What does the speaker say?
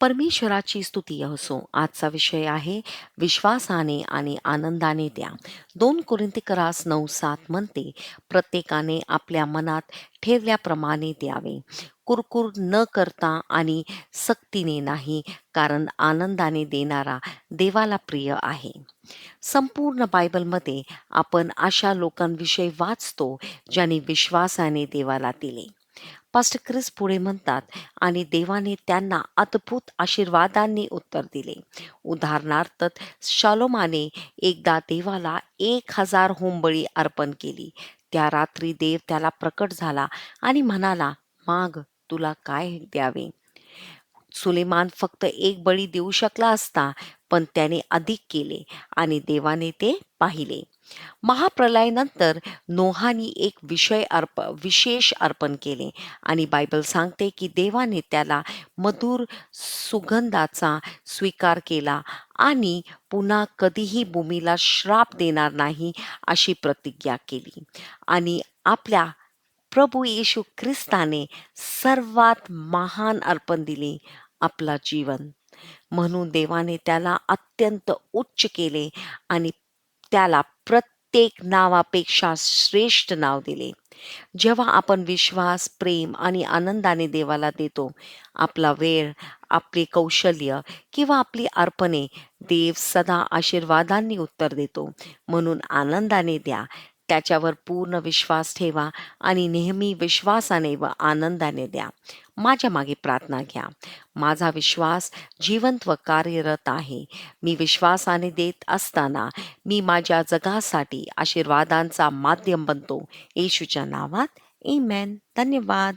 परमेश्वराची स्तुती असो. आजचा विषय आहे विश्वासाने आणि आनंदाने द्या. 2 कोरिंथीकरास 9:7 म्हणते, प्रत्येकाने आपल्या मनात ठेवल्याप्रमाणे द्यावे, कुरकुर न करता आणि सक्तीने नाही, कारण आनंदाने देणारा देवाला प्रिय आहे. संपूर्ण बायबलमध्ये आपण अशा लोकांविषयी वाचतो ज्यांनी विश्वासाने देवाला दिले. पास्टर ख्रिस पुढे म्हणतात, आणि देवाने त्यांना अद्भुत आशीर्वादांनी उत्तर दिले. उदाहरणार्थ, शालोमाने एकदा देवाला 1000 होमबळी अर्पण केली. त्या रात्री देव त्याला प्रकट झाला आणि म्हणाला, माग, तुला काय द्यावे? सुलेमान फक्त एक बळी देऊ शकला असता, पण त्याने अधिक केले आणि देवाने ते पाहिले. महाप्रलयानंतर नोहानी एक विशेष अर्पण केले आणि बायबल सांगते की देवाने त्याला मधुर सुगंधाचा स्वीकार केला आणि पुन्हा कधीही भूमीला श्राप देणार नाही अशी प्रतिज्ञा केली. आणि आपल्या प्रभू येशू ख्रिस्ताने सर्वात महान अर्पण दिले, आपला जीवन. म्हणून देवाने त्याला अत्यंत उच्च केले आणि त्याला प्रत्येक नावापेक्षा श्रेष्ठ नाव दिले. जेव्हा आपण विश्वास, प्रेम आणि आनंदाने देवाला देतो, आपला वेळ, आपले कौशल्य किंवा आपली अर्पणे, देव सदा आशीर्वादांनी उत्तर देतो. म्हणून आनंदाने द्या, त्याच्यावर पूर्ण विश्वास ठेवा आणि नेहमी विश्वासाने व आनंदाने द्या. माझ्या मागे प्रार्थना घ्या. माझा विश्वास जिवंत व कार्यरत आहे. मी विश्वासाने देत असताना मी माझ्या जगासाठी आशीर्वादांचा माध्यम बनतो. येशूच्या नावात, आमेन. धन्यवाद.